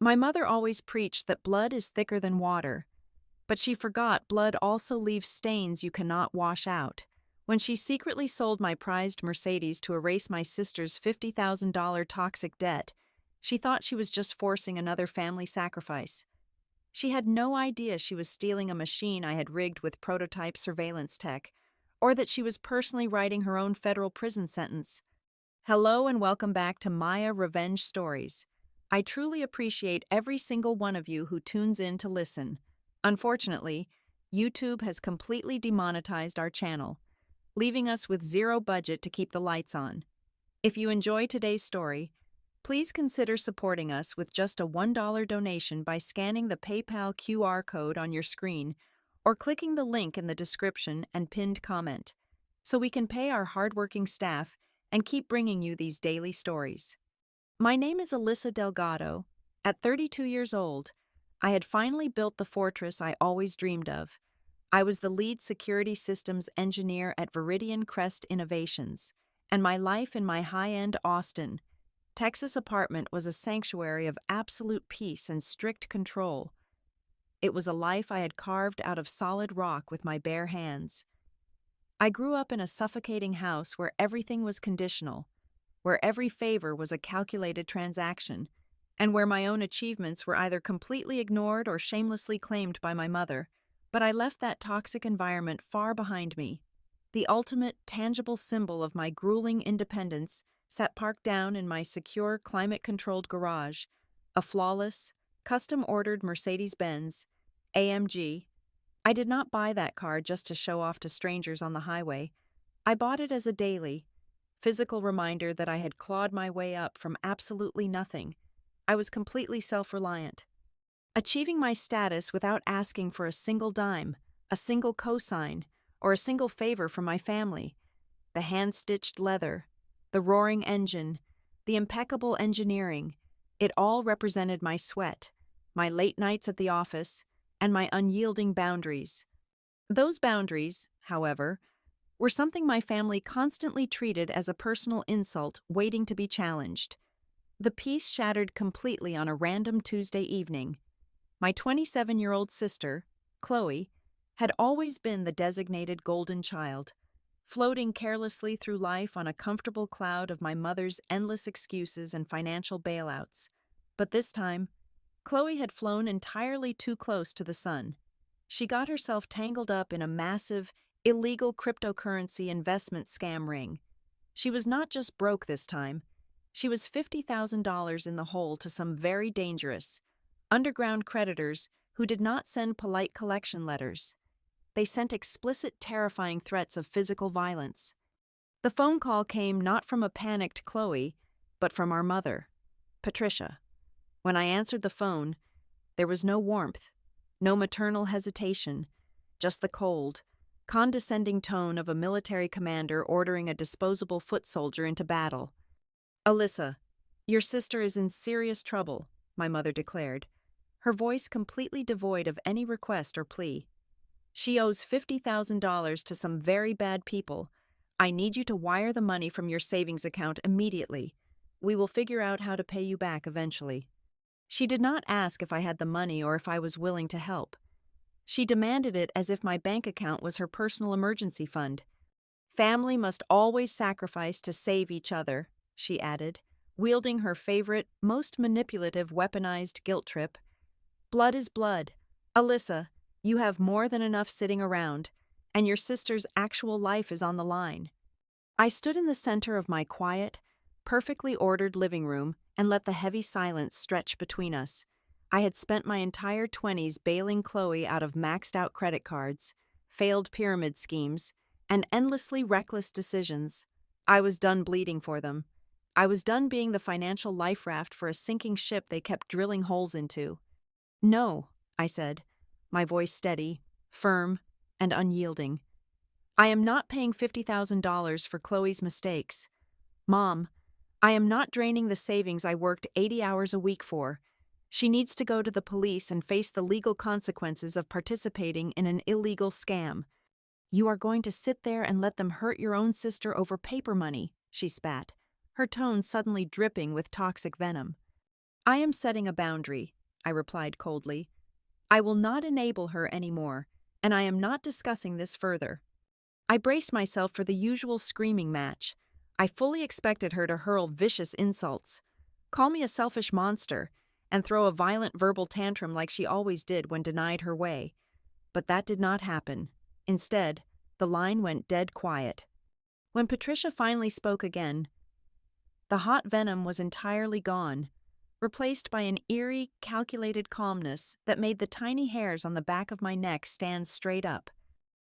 My mother always preached that blood is thicker than water, but she forgot blood also leaves stains you cannot wash out. When she secretly sold my prized Mercedes to erase my sister's $50,000 toxic debt, she thought she was just forcing another family sacrifice. She had no idea she was stealing a machine I had rigged with prototype surveillance tech, or that she was personally writing her own federal prison sentence. Hello and welcome back to Maya Revenge Stories. I truly appreciate every single one of you who tunes in to listen. Unfortunately, YouTube has completely demonetized our channel, leaving us with zero budget to keep the lights on. If you enjoy today's story, please consider supporting us with just a $1 donation by scanning the PayPal QR code on your screen or clicking the link in the description and pinned comment, so we can pay our hardworking staff and keep bringing you these daily stories. My name is Alyssa Delgado. At 32 years old, I had finally built the fortress I always dreamed of. I was the lead security systems engineer at Viridian Crest Innovations, and my life in my high-end Austin, Texas apartment was a sanctuary of absolute peace and strict control. It was a life I had carved out of solid rock with my bare hands. I grew up in a suffocating house where everything was conditional, where every favor was a calculated transaction, and where my own achievements were either completely ignored or shamelessly claimed by my mother. But I left that toxic environment far behind me. The ultimate, tangible symbol of my grueling independence sat parked down in my secure, climate-controlled garage, a flawless, custom-ordered Mercedes-Benz AMG. I did not buy that car just to show off to strangers on the highway. I bought it as a daily, physical reminder that I had clawed my way up from absolutely nothing. I was completely self-reliant, achieving my status without asking for a single dime, a single cosign, or a single favor from my family. The hand-stitched leather, the roaring engine, the impeccable engineering, it all represented my sweat, my late nights at the office, and my unyielding boundaries. Those boundaries, however, were something my family constantly treated as a personal insult waiting to be challenged. The peace shattered completely on a random Tuesday evening. My 27-year-old sister, Chloe, had always been the designated golden child, floating carelessly through life on a comfortable cloud of my mother's endless excuses and financial bailouts. But this time, Chloe had flown entirely too close to the sun. She got herself tangled up in a massive, illegal cryptocurrency investment scam ring. She was not just broke this time. She was $50,000 in the hole to some very dangerous, underground creditors who did not send polite collection letters. They sent explicit, terrifying threats of physical violence. The phone call came not from a panicked Chloe, but from our mother, Patricia. When I answered the phone, there was no warmth, no maternal hesitation, just the cold, condescending tone of a military commander ordering a disposable foot soldier into battle. "Alyssa, your sister is in serious trouble," my mother declared, her voice completely devoid of any request or plea. "She owes $50,000 to some very bad people. I need you to wire the money from your savings account immediately. We will figure out how to pay you back eventually." She did not ask if I had the money or if I was willing to help. She demanded it as if my bank account was her personal emergency fund. "Family must always sacrifice to save each other," she added, wielding her favorite, most manipulative weaponized guilt trip. "Blood is blood. Alyssa, you have more than enough sitting around, and your sister's actual life is on the line." I stood in the center of my quiet, perfectly ordered living room and let the heavy silence stretch between us. I had spent my entire 20s bailing Chloe out of maxed-out credit cards, failed pyramid schemes, and endlessly reckless decisions. I was done bleeding for them. I was done being the financial life raft for a sinking ship they kept drilling holes into. "No," I said, my voice steady, firm, and unyielding. "I am not paying $50,000 for Chloe's mistakes. Mom, I am not draining the savings I worked 80 hours a week for. She needs to go to the police and face the legal consequences of participating in an illegal scam." "You are going to sit there and let them hurt your own sister over paper money," she spat, her tone suddenly dripping with toxic venom. I am setting a boundary, I replied coldly. I will not enable her anymore, and I am not discussing this further. I braced myself for the usual screaming match. I fully expected her to hurl vicious insults, call me a selfish monster, and throw a violent verbal tantrum like she always did when denied her way. But that did not happen. Instead, the line went dead quiet. When Patricia finally spoke again, the hot venom was entirely gone, replaced by an eerie, calculated calmness that made the tiny hairs on the back of my neck stand straight up.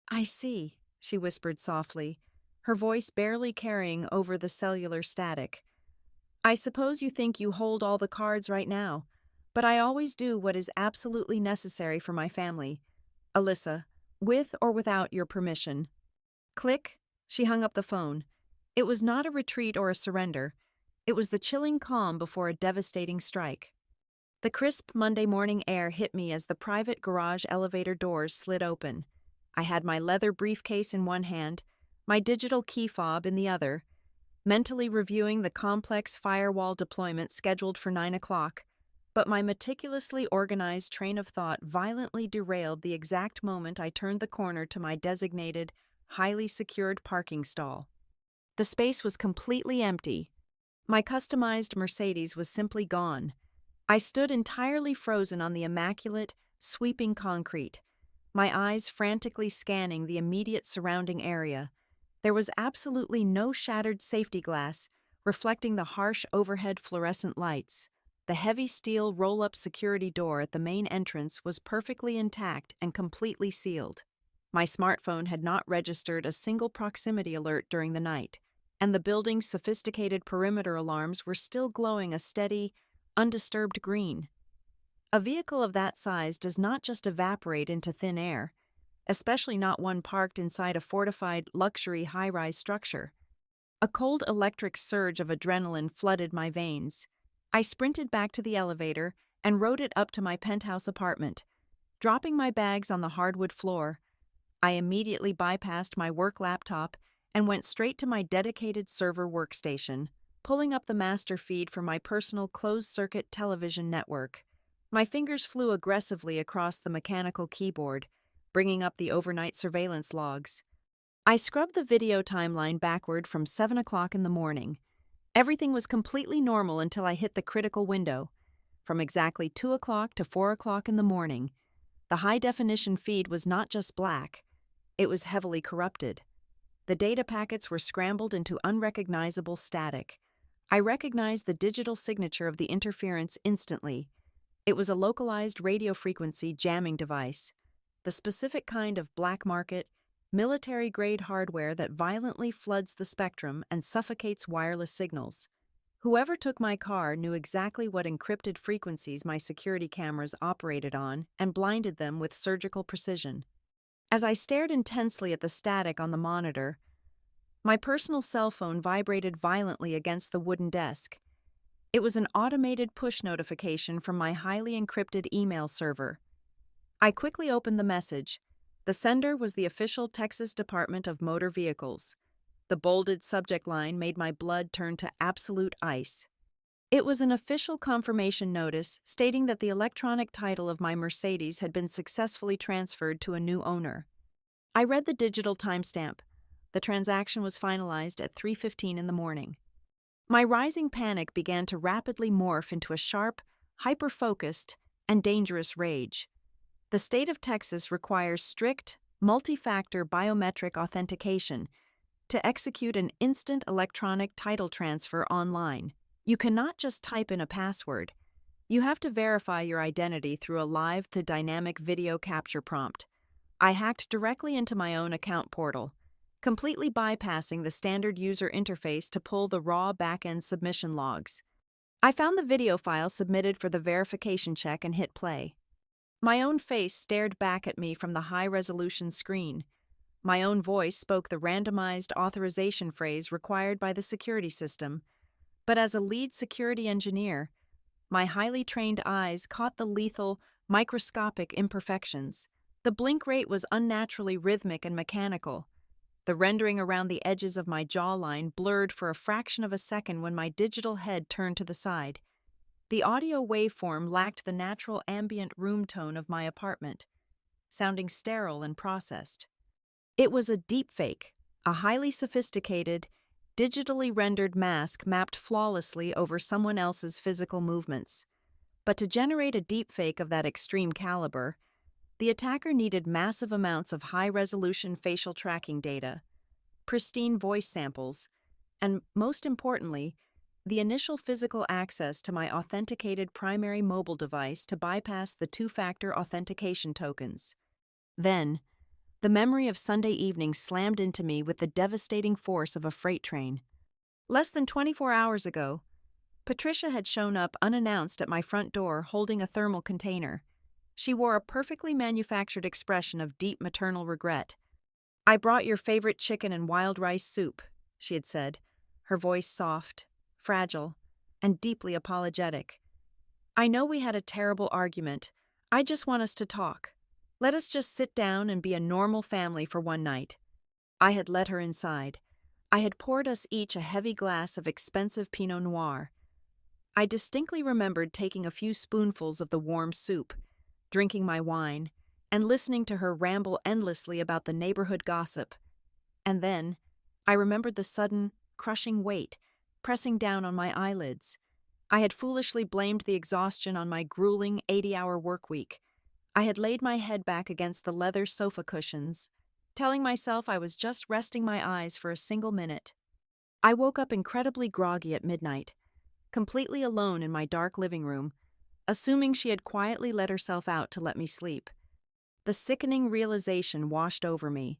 I see, she whispered softly, her voice barely carrying over the cellular static. I suppose you think you hold all the cards right now, but I always do what is absolutely necessary for my family. Alyssa, with or without your permission. Click. She hung up the phone. It was not a retreat or a surrender. It was the chilling calm before a devastating strike. The crisp Monday morning air hit me as the private garage elevator doors slid open. I had my leather briefcase in one hand, my digital key fob in the other, mentally reviewing the complex firewall deployment scheduled for 9 o'clock, but my meticulously organized train of thought violently derailed the exact moment I turned the corner to my designated, highly secured parking stall. The space was completely empty. My customized Mercedes was simply gone. I stood entirely frozen on the immaculate, sweeping concrete, my eyes frantically scanning the immediate surrounding area. There was absolutely no shattered safety glass, reflecting the harsh overhead fluorescent lights. The heavy steel roll-up security door at the main entrance was perfectly intact and completely sealed. My smartphone had not registered a single proximity alert during the night, and the building's sophisticated perimeter alarms were still glowing a steady, undisturbed green. A vehicle of that size does not just evaporate into thin air, especially not one parked inside a fortified, luxury high-rise structure. A cold electric surge of adrenaline flooded my veins. I sprinted back to the elevator and rode it up to my penthouse apartment. Dropping my bags on the hardwood floor, I immediately bypassed my work laptop and went straight to my dedicated server workstation, pulling up the master feed for my personal closed-circuit television network. My fingers flew aggressively across the mechanical keyboard, bringing up the overnight surveillance logs. I scrubbed the video timeline backward from 7 o'clock in the morning. Everything was completely normal until I hit the critical window. From exactly 2 o'clock to 4 o'clock in the morning, the high-definition feed was not just black, it was heavily corrupted. The data packets were scrambled into unrecognizable static. I recognized the digital signature of the interference instantly. It was a localized radio frequency jamming device, the specific kind of black market, military-grade hardware that violently floods the spectrum and suffocates wireless signals. Whoever took my car knew exactly what encrypted frequencies my security cameras operated on and blinded them with surgical precision. As I stared intensely at the static on the monitor, my personal cell phone vibrated violently against the wooden desk. It was an automated push notification from my highly encrypted email server. I quickly opened the message. The sender was the official Texas Department of Motor Vehicles. The bolded subject line made my blood turn to absolute ice. It was an official confirmation notice stating that the electronic title of my Mercedes had been successfully transferred to a new owner. I read the digital timestamp. The transaction was finalized at 3:15 in the morning. My rising panic began to rapidly morph into a sharp, hyper-focused, and dangerous rage. The state of Texas requires strict, multi-factor biometric authentication to execute an instant electronic title transfer online. You cannot just type in a password. You have to verify your identity through a live-to-dynamic video capture prompt. I hacked directly into my own account portal, completely bypassing the standard user interface to pull the raw back-end submission logs. I found the video file submitted for the verification check and hit play. My own face stared back at me from the high-resolution screen. My own voice spoke the randomized authorization phrase required by the security system. But as a lead security engineer, my highly trained eyes caught the lethal, microscopic imperfections. The blink rate was unnaturally rhythmic and mechanical. The rendering around the edges of my jawline blurred for a fraction of a second when my digital head turned to the side. The audio waveform lacked the natural ambient room tone of my apartment, sounding sterile and processed. It was a deepfake, a highly sophisticated, digitally rendered mask mapped flawlessly over someone else's physical movements. But to generate a deepfake of that extreme caliber, the attacker needed massive amounts of high-resolution facial tracking data, pristine voice samples, and, most importantly, the initial physical access to my authenticated primary mobile device to bypass the two-factor authentication tokens. Then, the memory of Sunday evening slammed into me with the devastating force of a freight train. Less than 24 hours ago, Patricia had shown up unannounced at my front door holding a thermal container. She wore a perfectly manufactured expression of deep maternal regret. "I brought your favorite chicken and wild rice soup," she had said, her voice soft, fragile, and deeply apologetic. "I know we had a terrible argument. I just want us to talk. Let us just sit down and be a normal family for one night." I had let her inside. I had poured us each a heavy glass of expensive Pinot Noir. I distinctly remembered taking a few spoonfuls of the warm soup, drinking my wine, and listening to her ramble endlessly about the neighborhood gossip. And then, I remembered the sudden, crushing weight pressing down on my eyelids. I had foolishly blamed the exhaustion on my grueling 80-hour work week. I had laid my head back against the leather sofa cushions, telling myself I was just resting my eyes for a single minute. I woke up incredibly groggy at midnight, completely alone in my dark living room, assuming she had quietly let herself out to let me sleep. The sickening realization washed over me.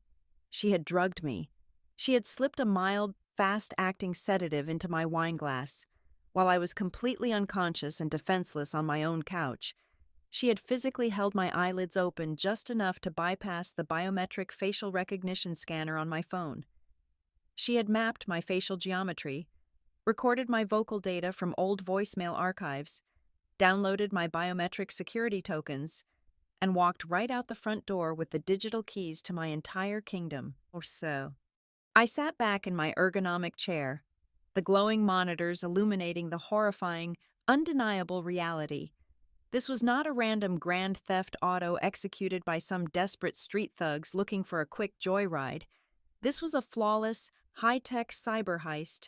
She had drugged me. She had slipped a mild, fast-acting sedative into my wine glass. While I was completely unconscious and defenseless on my own couch, she had physically held my eyelids open just enough to bypass the biometric facial recognition scanner on my phone. She had mapped my facial geometry, recorded my vocal data from old voicemail archives, downloaded my biometric security tokens, and walked right out the front door with the digital keys to my entire kingdom, or so. I sat back in my ergonomic chair, the glowing monitors illuminating the horrifying, undeniable reality. This was not a random grand theft auto executed by some desperate street thugs looking for a quick joyride. This was a flawless, high-tech cyber heist,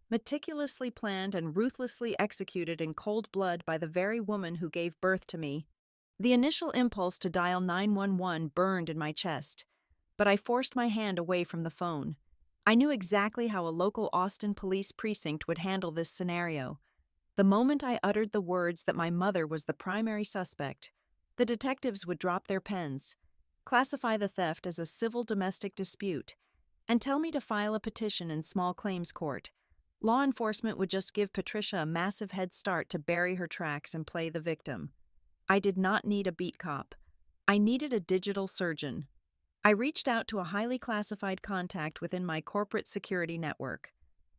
meticulously planned and ruthlessly executed in cold blood by the very woman who gave birth to me. The initial impulse to dial 911 burned in my chest, but I forced my hand away from the phone. I knew exactly how a local Austin police precinct would handle this scenario. The moment I uttered the words that my mother was the primary suspect, the detectives would drop their pens, classify the theft as a civil domestic dispute, and tell me to file a petition in small claims court. Law enforcement would just give Patricia a massive head start to bury her tracks and play the victim. I did not need a beat cop. I needed a digital surgeon. I reached out to a highly classified contact within my corporate security network,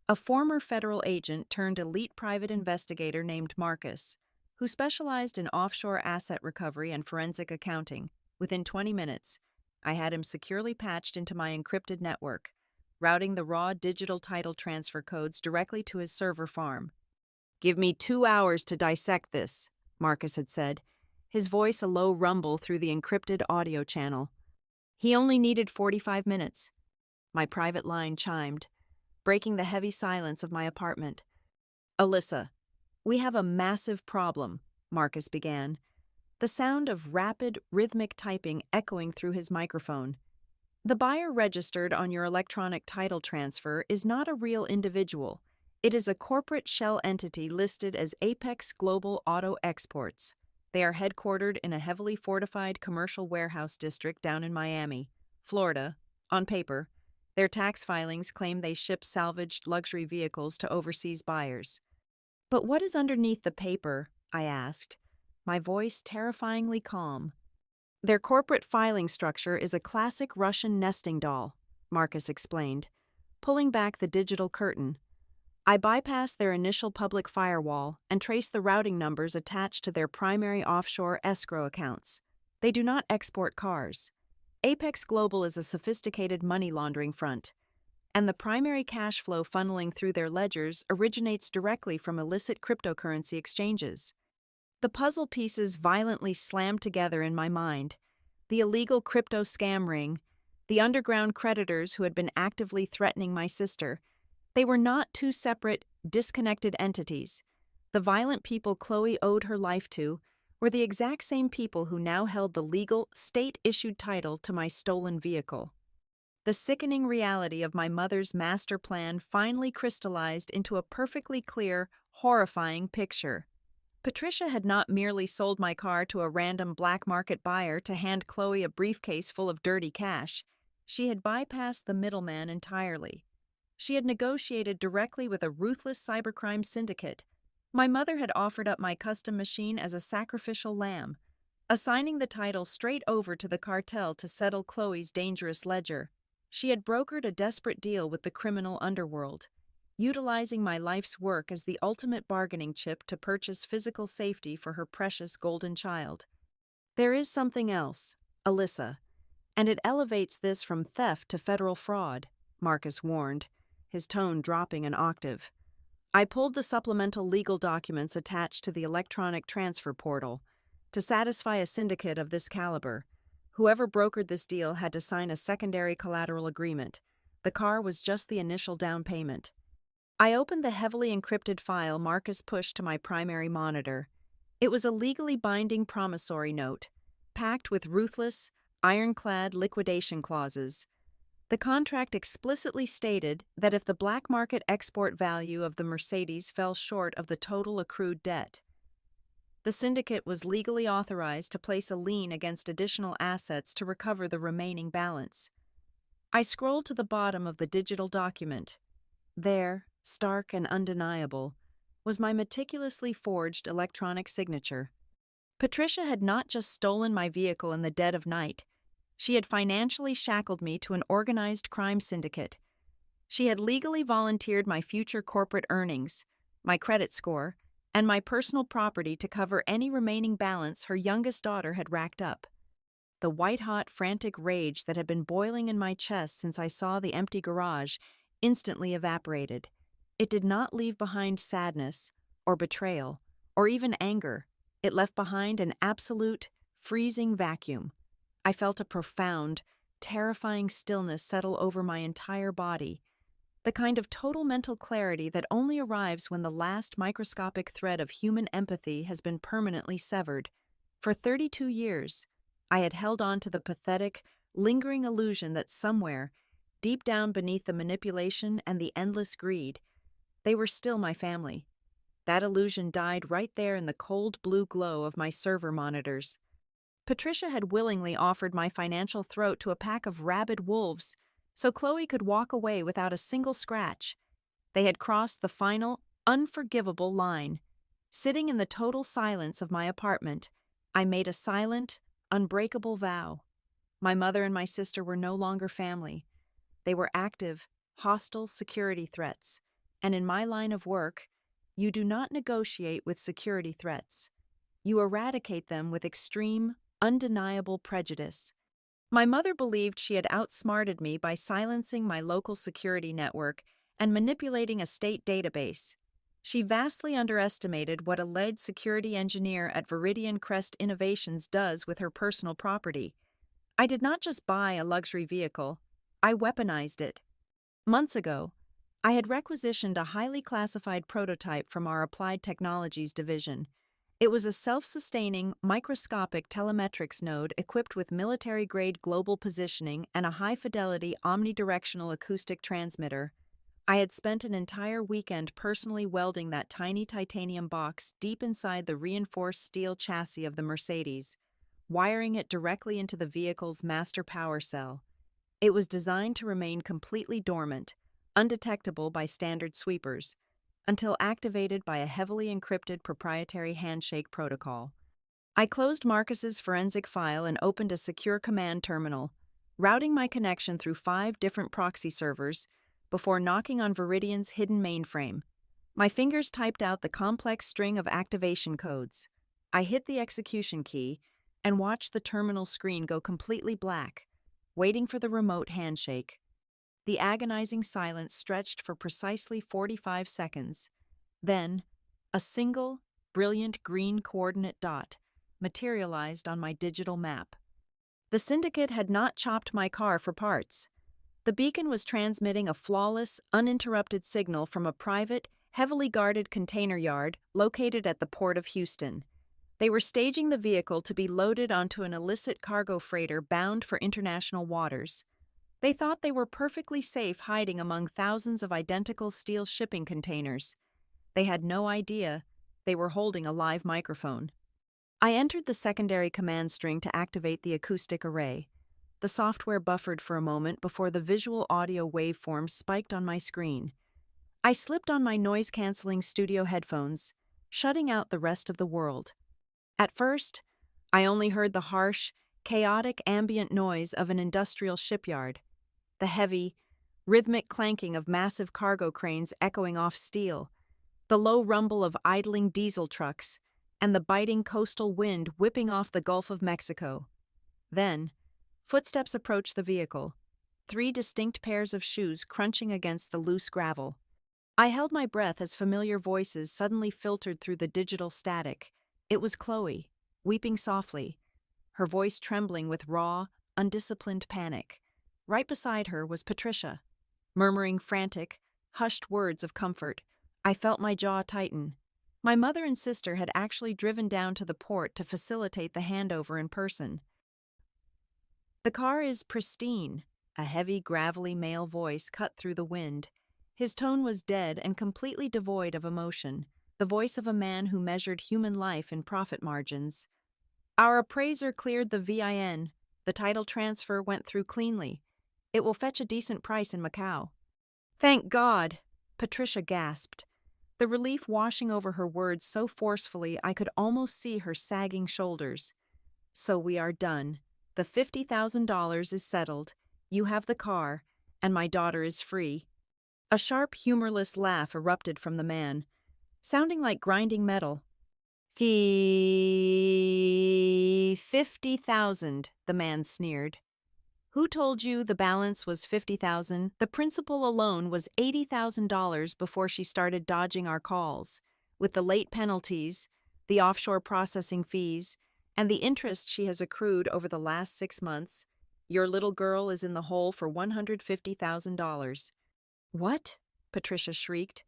a former federal agent turned elite private investigator named Marcus, who specialized in offshore asset recovery and forensic accounting. Within 20 minutes, I had him securely patched into my encrypted network, routing the raw digital title transfer codes directly to his server farm. "Give me 2 hours to dissect this," Marcus had said, his voice a low rumble through the encrypted audio channel. He only needed 45 minutes. My private line chimed, breaking the heavy silence of my apartment. "Alyssa, we have a massive problem," Marcus began, the sound of rapid, rhythmic typing echoing through his microphone. "The buyer registered on your electronic title transfer is not a real individual. It is a corporate shell entity listed as Apex Global Auto Exports. They are headquartered in a heavily fortified commercial warehouse district down in Miami, Florida. On paper, their tax filings claim they ship salvaged luxury vehicles to overseas buyers. But what is underneath the paper?" I asked, my voice terrifyingly calm. "Their corporate filing structure is a classic Russian nesting doll," Marcus explained, pulling back the digital curtain. "I bypassed their initial public firewall and traced the routing numbers attached to their primary offshore escrow accounts. They do not export cars. Apex Global is a sophisticated money laundering front. and the primary cash flow funneling through their ledgers originates directly from illicit cryptocurrency exchanges. The puzzle pieces violently slammed together in my mind: the illegal crypto scam ring, the underground creditors who had been actively threatening my sister. They were not two separate, disconnected entities. The violent people Chloe owed her life to were the exact same people who now held the legal, state-issued title to my stolen vehicle. The sickening reality of my mother's master plan finally crystallized into a perfectly clear, horrifying picture. Patricia had not merely sold my car to a random black market buyer to hand Chloe a briefcase full of dirty cash. She had bypassed the middleman entirely. She had negotiated directly with a ruthless cybercrime syndicate. My mother had offered up my custom machine as a sacrificial lamb, assigning the title straight over to the cartel to settle Chloe's dangerous ledger. She had brokered a desperate deal with the criminal underworld, utilizing my life's work as the ultimate bargaining chip to purchase physical safety for her precious golden child. There is something else, Alyssa, and it elevates this from theft to federal fraud, Marcus warned, his tone dropping an octave. I pulled the supplemental legal documents attached to the electronic transfer portal. To satisfy a syndicate of this caliber, whoever brokered this deal had to sign a secondary collateral agreement. The car was just the initial down payment. I opened the heavily encrypted file Marcus pushed to my primary monitor. It was a legally binding promissory note, packed with ruthless, ironclad liquidation clauses. The contract explicitly stated that if the black market export value of the Mercedes fell short of the total accrued debt, the syndicate was legally authorized to place a lien against additional assets to recover the remaining balance. I scrolled to the bottom of the digital document. There, stark and undeniable, was my meticulously forged electronic signature. Patricia had not just stolen my vehicle in the dead of night. She had financially shackled me to an organized crime syndicate. She had legally volunteered my future corporate earnings, my credit score, and my personal property to cover any remaining balance her youngest daughter had racked up. The white-hot, frantic rage that had been boiling in my chest since I saw the empty garage instantly evaporated. It did not leave behind sadness, or betrayal, or even anger. It left behind an absolute, freezing vacuum. I felt a profound, terrifying stillness settle over my entire body, the kind of total mental clarity that only arrives when the last microscopic thread of human empathy has been permanently severed. For 32 years, I had held on to the pathetic, lingering illusion that somewhere, deep down beneath the manipulation and the endless greed, they were still my family. That illusion died right there in the cold blue glow of my server monitors. Patricia had willingly offered my financial throat to a pack of rabid wolves, so Chloe could walk away without a single scratch. They had crossed the final, unforgivable line. Sitting in the total silence of my apartment, I made a silent, unbreakable vow. My mother and my sister were no longer family. They were active, hostile security threats, and in my line of work, you do not negotiate with security threats. You eradicate them with extreme, undeniable prejudice. My mother believed she had outsmarted me by silencing my local security network and manipulating a state database. She vastly underestimated what a lead security engineer at Viridian Crest Innovations does with her personal property. I did not just buy a luxury vehicle, I weaponized it. Months ago, I had requisitioned a highly classified prototype from our Applied Technologies division. It was a self-sustaining, microscopic telemetrics node equipped with military-grade global positioning and a high-fidelity omnidirectional acoustic transmitter. I had spent an entire weekend personally welding that tiny titanium box deep inside the reinforced steel chassis of the Mercedes, wiring it directly into the vehicle's master power cell. It was designed to remain completely dormant, undetectable by standard sweepers, until activated by a heavily encrypted proprietary handshake protocol. I closed Marcus's forensic file and opened a secure command terminal, routing my connection through 5 different proxy servers before knocking on Viridian's hidden mainframe. My fingers typed out the complex string of activation codes. I hit the execution key and watched the terminal screen go completely black, waiting for the remote handshake. The agonizing silence stretched for precisely 45 seconds. Then, a single, brilliant green coordinate dot materialized on my digital map. The syndicate had not chopped my car for parts. The beacon was transmitting a flawless, uninterrupted signal from a private, heavily guarded container yard located at the Port of Houston. They were staging the vehicle to be loaded onto an illicit cargo freighter bound for international waters. They thought they were perfectly safe hiding among thousands of identical steel shipping containers. They had no idea they were holding a live microphone. I entered the secondary command string to activate the acoustic array. The software buffered for a moment before the visual audio waveforms spiked on my screen. I slipped on my noise-canceling studio headphones, shutting out the rest of the world. At first, I only heard the harsh, chaotic ambient noise of an industrial shipyard, the heavy, rhythmic clanking of massive cargo cranes echoing off steel, the low rumble of idling diesel trucks, and the biting coastal wind whipping off the Gulf of Mexico. Then, footsteps approached the vehicle, 3 distinct pairs of shoes crunching against the loose gravel. I held my breath as familiar voices suddenly filtered through the digital static. It was Chloe, weeping softly, her voice trembling with raw, undisciplined panic. Right beside her was Patricia, murmuring frantic, hushed words of comfort. I felt my jaw tighten. My mother and sister had actually driven down to the port to facilitate the handover in person. "The car is pristine," a heavy, gravelly male voice cut through the wind. His tone was dead and completely devoid of emotion, the voice of a man who measured human life in profit margins. "Our appraiser cleared the VIN. The title transfer went through cleanly. It will fetch a decent price in Macau." "Thank God!" Patricia gasped, the relief washing over her words so forcefully I could almost see her sagging shoulders. "So we are done. The $50,000 is settled. You have the car, and my daughter is free." A sharp, humorless laugh erupted from the man, sounding like grinding metal. "50,000, the man sneered. "Who told you the balance was 50,000? The principal alone was $80,000 before she started dodging our calls, with the late penalties, the offshore processing fees, and the interest she has accrued over the last 6 months. Your little girl is in the hole for $150,000. "What?" Patricia shrieked,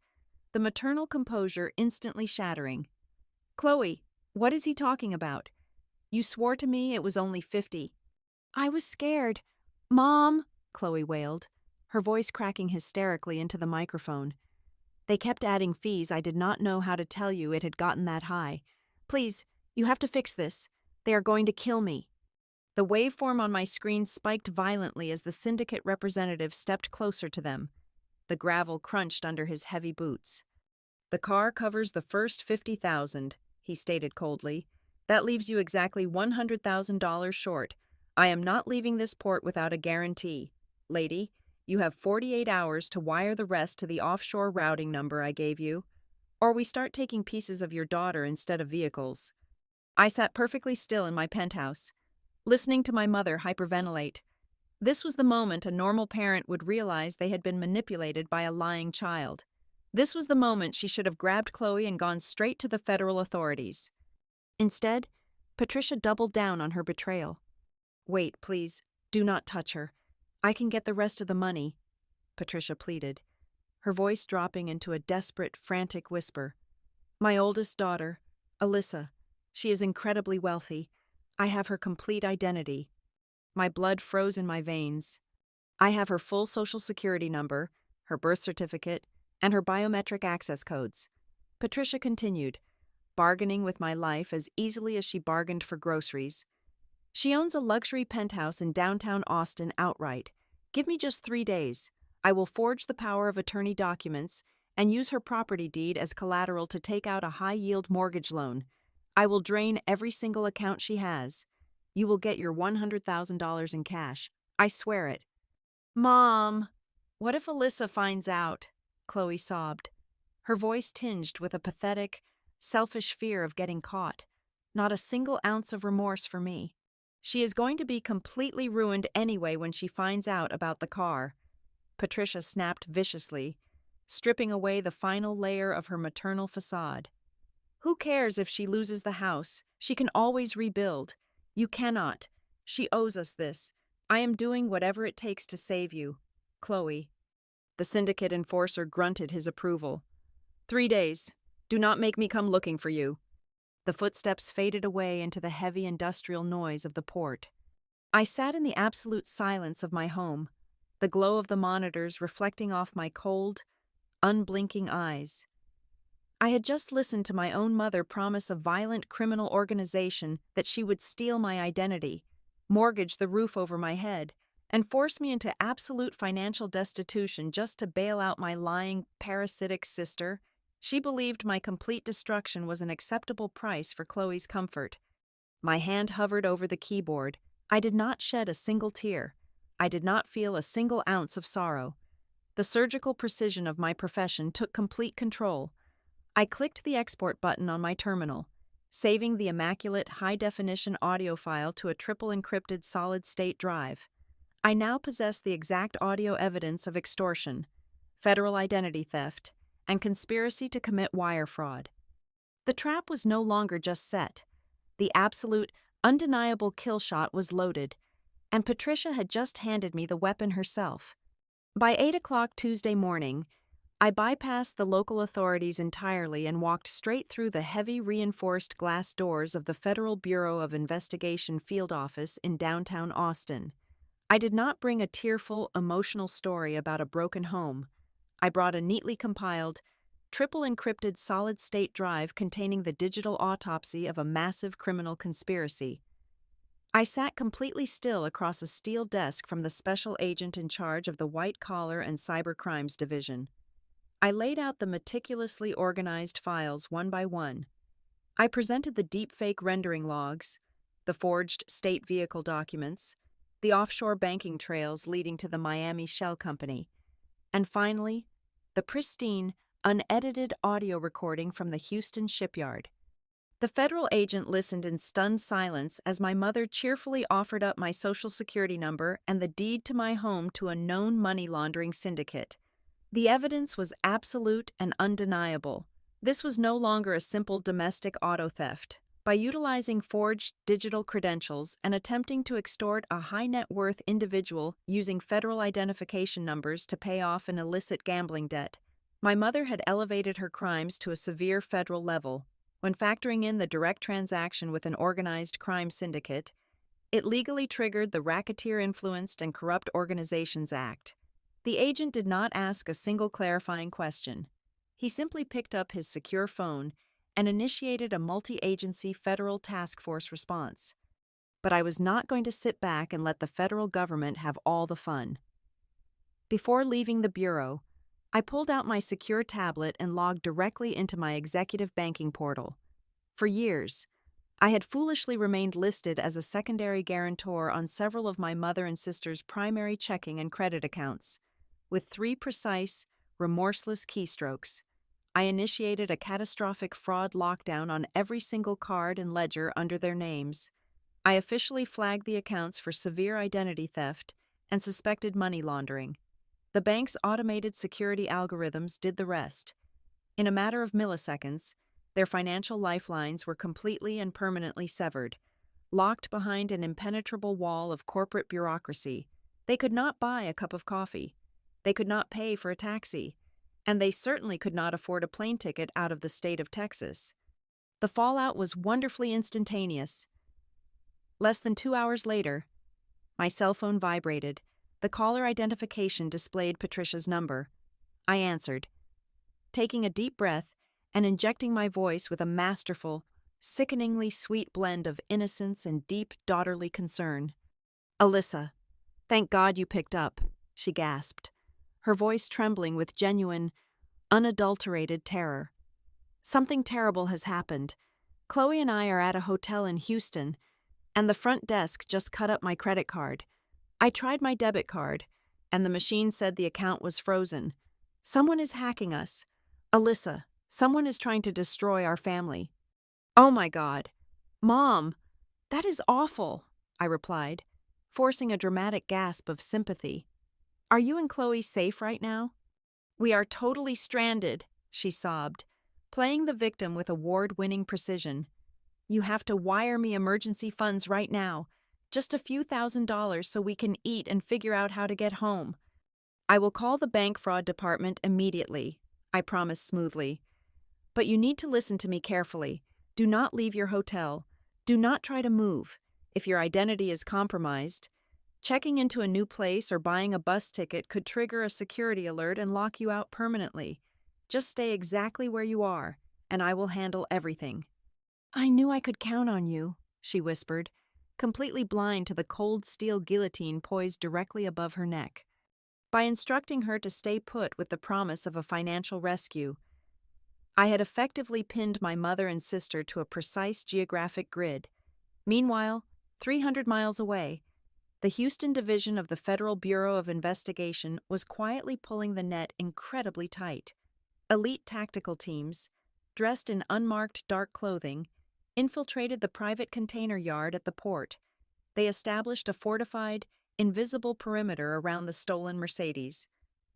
the maternal composure instantly shattering. "Chloe, what is he talking about? You swore to me it was only 50. "I was scared. Mom," Chloe wailed, her voice cracking hysterically into the microphone. "They kept adding fees. I did not know how to tell you it had gotten that high. Please, you have to fix this. They are going to kill me." The waveform on my screen spiked violently as the syndicate representative stepped closer to them. The gravel crunched under his heavy boots. "The car covers the first 50,000, he stated coldly. "That leaves you exactly $100,000 short. I am not leaving this port without a guarantee. Lady, you have 48 hours to wire the rest to the offshore routing number I gave you, or we start taking pieces of your daughter instead of vehicles." I sat perfectly still in my penthouse, listening to my mother hyperventilate. This was the moment a normal parent would realize they had been manipulated by a lying child. This was the moment she should have grabbed Chloe and gone straight to the federal authorities. Instead, Patricia doubled down on her betrayal. "Wait, please. Do not touch her. I can get the rest of the money," Patricia pleaded, her voice dropping into a desperate, frantic whisper. "My oldest daughter, Alyssa. She is incredibly wealthy. I have her complete identity." My blood froze in my veins. "I have her full social security number, her birth certificate, and her biometric access codes," Patricia continued, bargaining with my life as easily as she bargained for groceries. "She owns a luxury penthouse in downtown Austin outright. Give me just 3 days. I will forge the power of attorney documents and use her property deed as collateral to take out a high-yield mortgage loan. I will drain every single account she has. You will get your $100,000 in cash. I swear it." "Mom, what if Alyssa finds out?" Chloe sobbed, her voice tinged with a pathetic, selfish fear of getting caught. Not a single ounce of remorse for me. "She is going to be completely ruined anyway when she finds out about the car." Patricia snapped viciously, stripping away the final layer of her maternal facade. Who cares if she loses the house? She can always rebuild. You cannot. She owes us this. I am doing whatever it takes to save you. Chloe. The syndicate enforcer grunted his approval. 3 days. Do not make me come looking for you. The footsteps faded away into the heavy industrial noise of the port. I sat in the absolute silence of my home, the glow of the monitors reflecting off my cold, unblinking eyes. I had just listened to my own mother promise a violent criminal organization that she would steal my identity, mortgage the roof over my head, and force me into absolute financial destitution just to bail out my lying, parasitic sister. She believed my complete destruction was an acceptable price for Chloe's comfort. My hand hovered over the keyboard. I did not shed a single tear. I did not feel a single ounce of sorrow. The surgical precision of my profession took complete control. I clicked the export button on my terminal, saving the immaculate high-definition audio file to a triple-encrypted solid-state drive. I now possess the exact audio evidence of extortion, federal identity theft, and conspiracy to commit wire fraud. The trap was no longer just set. The absolute, undeniable kill shot was loaded, and Patricia had just handed me the weapon herself. By 8 o'clock Tuesday morning, I bypassed the local authorities entirely and walked straight through the heavy reinforced glass doors of the Federal Bureau of Investigation field office in downtown Austin. I did not bring a tearful, emotional story about a broken home. I brought a neatly compiled, triple-encrypted solid-state drive containing the digital autopsy of a massive criminal conspiracy. I sat completely still across a steel desk from the special agent in charge of the White Collar and Cyber Crimes Division. I laid out the meticulously organized files one by one. I presented the deepfake rendering logs, the forged state vehicle documents, the offshore banking trails leading to the Miami Shell Company, and finally, the pristine, unedited audio recording from the Houston shipyard. The federal agent listened in stunned silence as my mother cheerfully offered up my social security number and the deed to my home to a known money laundering syndicate. The evidence was absolute and undeniable. This was no longer a simple domestic auto theft. By utilizing forged digital credentials and attempting to extort a high-net-worth individual using federal identification numbers to pay off an illicit gambling debt, my mother had elevated her crimes to a severe federal level. When factoring in the direct transaction with an organized crime syndicate, it legally triggered the Racketeer-Influenced and Corrupt Organizations Act. The agent did not ask a single clarifying question. He simply picked up his secure phone and initiated a multi-agency federal task force response. But I was not going to sit back and let the federal government have all the fun. Before leaving the bureau, I pulled out my secure tablet and logged directly into my executive banking portal. For years, I had foolishly remained listed as a secondary guarantor on several of my mother and sister's primary checking and credit accounts. With 3 precise, remorseless keystrokes, I initiated a catastrophic fraud lockdown on every single card and ledger under their names. I officially flagged the accounts for severe identity theft and suspected money laundering. The bank's automated security algorithms did the rest. In a matter of milliseconds, their financial lifelines were completely and permanently severed. Locked behind an impenetrable wall of corporate bureaucracy, they could not buy a cup of coffee. They could not pay for a taxi. And they certainly could not afford a plane ticket out of the state of Texas. The fallout was wonderfully instantaneous. Less than 2 hours later, my cell phone vibrated. The caller identification displayed Patricia's number. I answered, taking a deep breath and injecting my voice with a masterful, sickeningly sweet blend of innocence and deep daughterly concern. "Alyssa, thank God you picked up," she gasped, her voice trembling with genuine, unadulterated terror. "Something terrible has happened. Chloe and I are at a hotel in Houston, and the front desk just cut up my credit card. I tried my debit card, and the machine said the account was frozen. Someone is hacking us. Alyssa, someone is trying to destroy our family." "Oh my God. Mom, that is awful," I replied, forcing a dramatic gasp of sympathy. Are you and Chloe safe right now? We are totally stranded, she sobbed, playing the victim with award-winning precision. You have to wire me emergency funds right now, just a few $1,000s so we can eat and figure out how to get home. I will call the bank fraud department immediately, I promised smoothly. But you need to listen to me carefully. Do not leave your hotel. Do not try to move. If your identity is compromised, checking into a new place or buying a bus ticket could trigger a security alert and lock you out permanently. Just stay exactly where you are, and I will handle everything. I knew I could count on you, she whispered, completely blind to the cold steel guillotine poised directly above her neck. By instructing her to stay put with the promise of a financial rescue, I had effectively pinned my mother and sister to a precise geographic grid. Meanwhile, 300 miles away, the Houston Division of the Federal Bureau of Investigation was quietly pulling the net incredibly tight. Elite tactical teams, dressed in unmarked dark clothing, infiltrated the private container yard at the port. They established a fortified, invisible perimeter around the stolen Mercedes.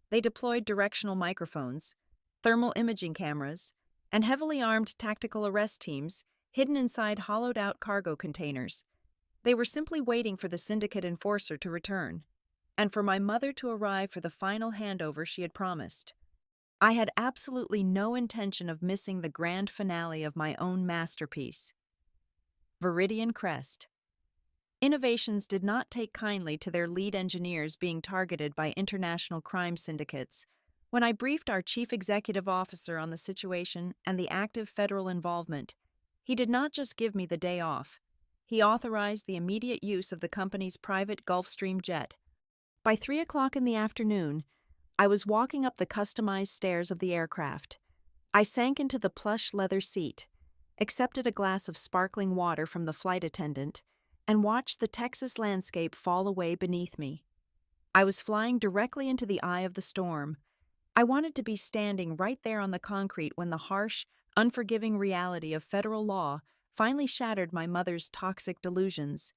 They deployed directional microphones, thermal imaging cameras, and heavily armed tactical arrest teams hidden inside hollowed-out cargo containers. They were simply waiting for the syndicate enforcer to return, and for my mother to arrive for the final handover she had promised. I had absolutely no intention of missing the grand finale of my own masterpiece. Viridian Crest. Innovations did not take kindly to their lead engineers being targeted by international crime syndicates. When I briefed our chief executive officer on the situation and the active federal involvement, he did not just give me the day off. He authorized the immediate use of the company's private Gulfstream jet. By 3 o'clock in the afternoon, I was walking up the customized stairs of the aircraft. I sank into the plush leather seat, accepted a glass of sparkling water from the flight attendant, and watched the Texas landscape fall away beneath me. I was flying directly into the eye of the storm. I wanted to be standing right there on the concrete when the harsh, unforgiving reality of federal law finally shattered my mother's toxic delusions.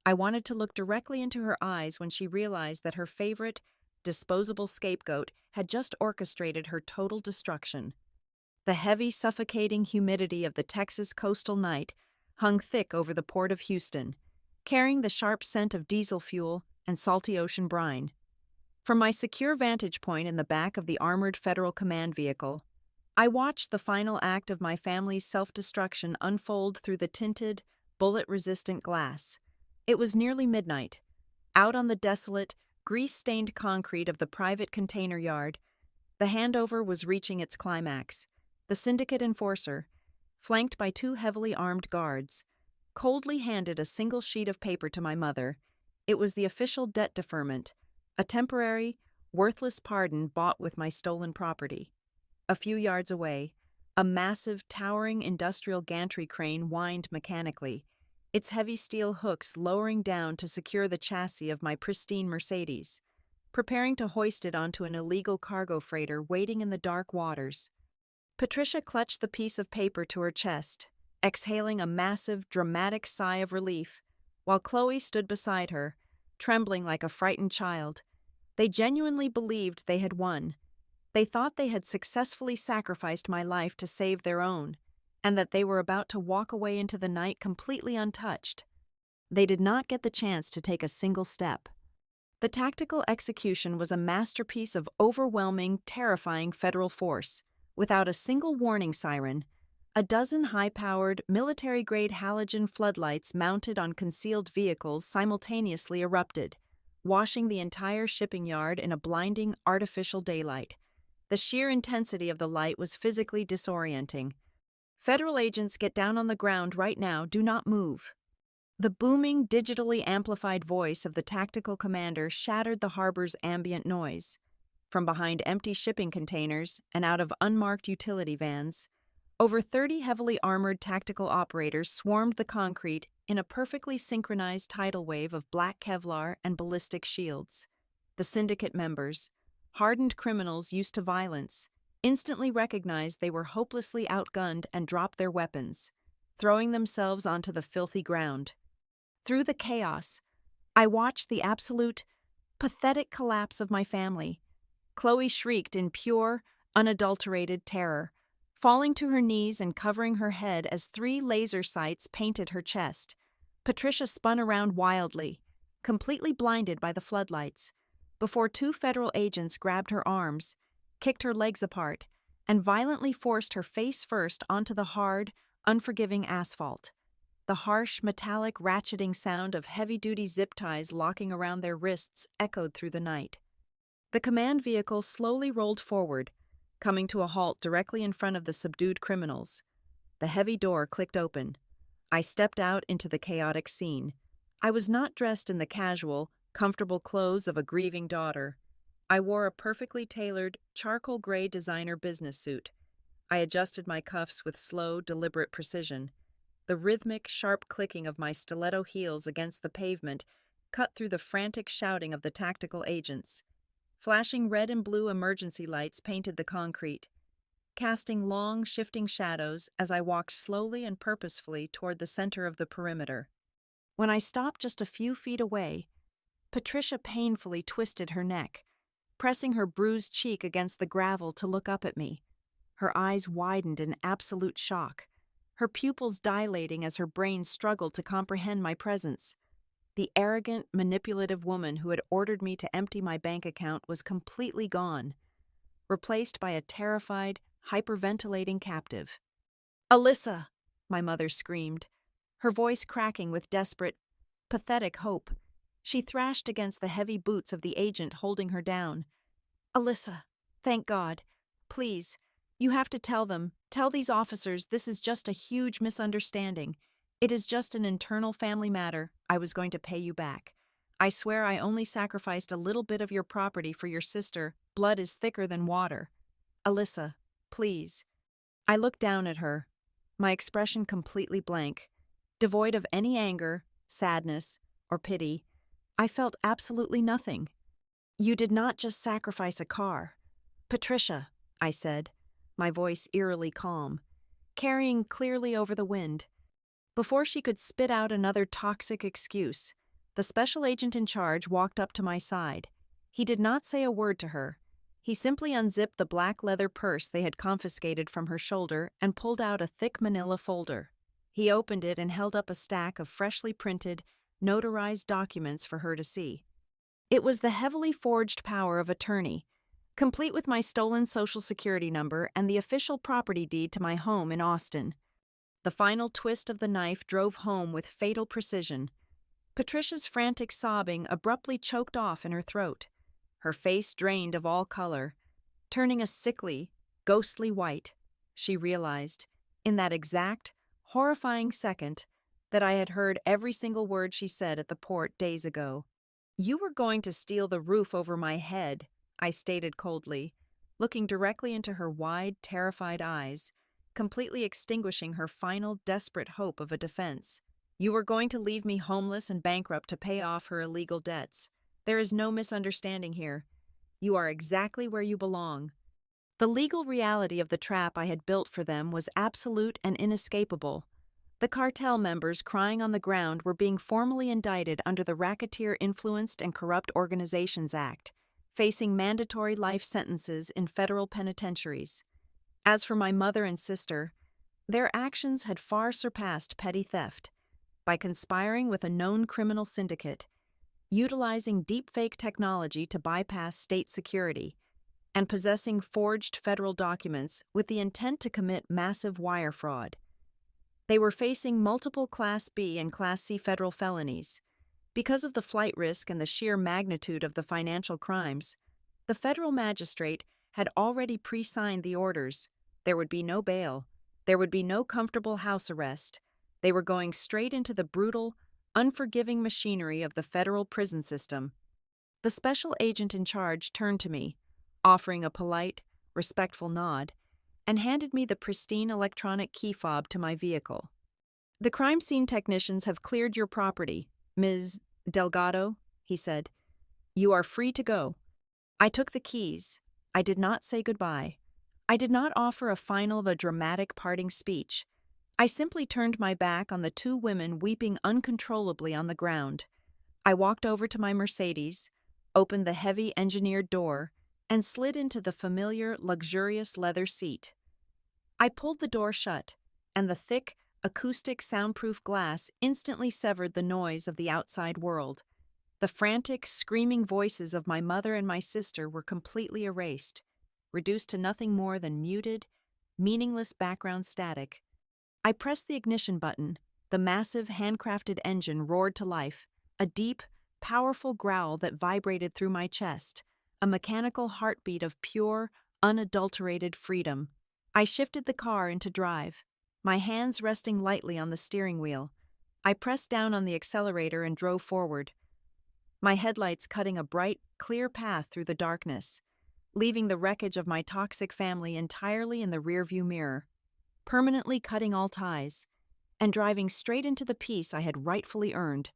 I wanted to look directly into her eyes when she realized that her favorite, disposable scapegoat had just orchestrated her total destruction. The heavy, suffocating humidity of the Texas coastal night hung thick over the port of Houston, carrying the sharp scent of diesel fuel and salty ocean brine. From my secure vantage point in the back of the armored Federal Command vehicle, I watched the final act of my family's self-destruction unfold through the tinted, bullet-resistant glass. It was nearly midnight. Out on the desolate, grease-stained concrete of the private container yard, the handover was reaching its climax. The syndicate enforcer, flanked by 2 heavily armed guards, coldly handed a single sheet of paper to my mother. It was the official debt deferment, a temporary, worthless pardon bought with my stolen property. A few yards away, a massive, towering industrial gantry crane whined mechanically, its heavy steel hooks lowering down to secure the chassis of my pristine Mercedes, preparing to hoist it onto an illegal cargo freighter waiting in the dark waters. Patricia clutched the piece of paper to her chest, exhaling a massive, dramatic sigh of relief, while Chloe stood beside her, trembling like a frightened child. They genuinely believed they had won. They thought they had successfully sacrificed my life to save their own, and that they were about to walk away into the night completely untouched. They did not get the chance to take a single step. The tactical execution was a masterpiece of overwhelming, terrifying federal force. Without a single warning siren, a dozen high-powered, military-grade halogen floodlights mounted on concealed vehicles simultaneously erupted, washing the entire shipping yard in a blinding, artificial daylight. The sheer intensity of the light was physically disorienting. Federal agents, get down on the ground right now, do not move. The booming, digitally amplified voice of the tactical commander shattered the harbor's ambient noise. From behind empty shipping containers and out of unmarked utility vans, over 30 heavily armored tactical operators swarmed the concrete in a perfectly synchronized tidal wave of black Kevlar and ballistic shields. The syndicate members, hardened criminals used to violence, instantly recognized they were hopelessly outgunned and dropped their weapons, throwing themselves onto the filthy ground. Through the chaos, I watched the absolute, pathetic collapse of my family. Chloe shrieked in pure, unadulterated terror, falling to her knees and covering her head as 3 laser sights painted her chest. Patricia spun around wildly, completely blinded by the floodlights, before 2 federal agents grabbed her arms, kicked her legs apart, and violently forced her face first onto the hard, unforgiving asphalt. The harsh, metallic ratcheting sound of heavy-duty zip ties locking around their wrists echoed through the night. The command vehicle slowly rolled forward, coming to a halt directly in front of the subdued criminals. The heavy door clicked open. I stepped out into the chaotic scene. I was not dressed in the casual, comfortable clothes of a grieving daughter. I wore a perfectly tailored, charcoal gray designer business suit. I adjusted my cuffs with slow, deliberate precision. The rhythmic, sharp clicking of my stiletto heels against the pavement cut through the frantic shouting of the tactical agents. Flashing red and blue emergency lights painted the concrete, casting long, shifting shadows as I walked slowly and purposefully toward the center of the perimeter. When I stopped just a few feet away, Patricia painfully twisted her neck, pressing her bruised cheek against the gravel to look up at me. Her eyes widened in absolute shock, her pupils dilating as her brain struggled to comprehend my presence. The arrogant, manipulative woman who had ordered me to empty my bank account was completely gone, replaced by a terrified, hyperventilating captive. "Alyssa!" my mother screamed, her voice cracking with desperate, pathetic hope. She thrashed against the heavy boots of the agent holding her down. "Alyssa, thank God. Please, you have to tell these officers this is just a huge misunderstanding. It is just an internal family matter. I was going to pay you back. I swear I only sacrificed a little bit of your property for your sister. Blood is thicker than water. Alyssa, please." I looked down at her, my expression completely blank, devoid of any anger, sadness, or pity. I felt absolutely nothing. "You did not just sacrifice a car. Patricia," I said, my voice eerily calm, carrying clearly over the wind. Before she could spit out another toxic excuse, the special agent in charge walked up to my side. He did not say a word to her. He simply unzipped the black leather purse they had confiscated from her shoulder and pulled out a thick manila folder. He opened it and held up a stack of freshly printed, notarized documents for her to see. It was the heavily forged power of attorney, complete with my stolen Social Security number and the official property deed to my home in Austin. The final twist of the knife drove home with fatal precision. Patricia's frantic sobbing abruptly choked off in her throat. Her face drained of all color, turning a sickly, ghostly white. She realized, in that exact, horrifying second, that I had heard every single word she said at the port days ago. "You were going to steal the roof over my head," I stated coldly, looking directly into her wide, terrified eyes, completely extinguishing her final, desperate hope of a defense. "You were going to leave me homeless and bankrupt to pay off her illegal debts. There is no misunderstanding here. You are exactly where you belong." The legal reality of the trap I had built for them was absolute and inescapable. The cartel members crying on the ground were being formally indicted under the Racketeer-Influenced and Corrupt Organizations Act, facing mandatory life sentences in federal penitentiaries. As for my mother and sister, their actions had far surpassed petty theft. By conspiring with a known criminal syndicate, utilizing deepfake technology to bypass state security, and possessing forged federal documents with the intent to commit massive wire fraud. They were facing multiple Class B and Class C federal felonies. Because of the flight risk and the sheer magnitude of the financial crimes, the federal magistrate had already pre-signed the orders. There would be no bail. There would be no comfortable house arrest. They were going straight into the brutal, unforgiving machinery of the federal prison system. The special agent in charge turned to me, offering a polite, respectful nod, and handed me the pristine electronic key fob to my vehicle. "The crime scene technicians have cleared your property, Ms. Delgado," he said. "You are free to go." I took the keys. I did not say goodbye. I did not offer a final of a dramatic parting speech. I simply turned my back on the 2 women weeping uncontrollably on the ground. I walked over to my Mercedes, opened the heavy engineered door, and slid into the familiar, luxurious leather seat. I pulled the door shut, and the thick, acoustic soundproof glass instantly severed the noise of the outside world. The frantic, screaming voices of my mother and my sister were completely erased, reduced to nothing more than muted, meaningless background static. I pressed the ignition button. The massive, handcrafted engine roared to life, a deep, powerful growl that vibrated through my chest, a mechanical heartbeat of pure, unadulterated freedom. I shifted the car into drive, my hands resting lightly on the steering wheel. I pressed down on the accelerator and drove forward, my headlights cutting a bright, clear path through the darkness, leaving the wreckage of my toxic family entirely in the rearview mirror, permanently cutting all ties, and driving straight into the peace I had rightfully earned.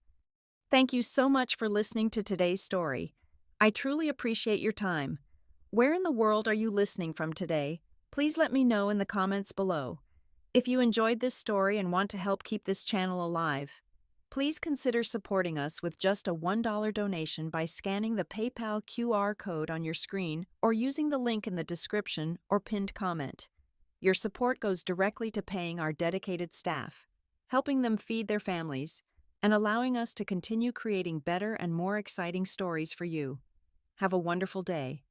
Thank you so much for listening to today's story. I truly appreciate your time. Where in the world are you listening from today? Please let me know in the comments below. If you enjoyed this story and want to help keep this channel alive, please consider supporting us with just a $1 donation by scanning the PayPal QR code on your screen or using the link in the description or pinned comment. Your support goes directly to paying our dedicated staff, helping them feed their families, and allowing us to continue creating better and more exciting stories for you. Have a wonderful day.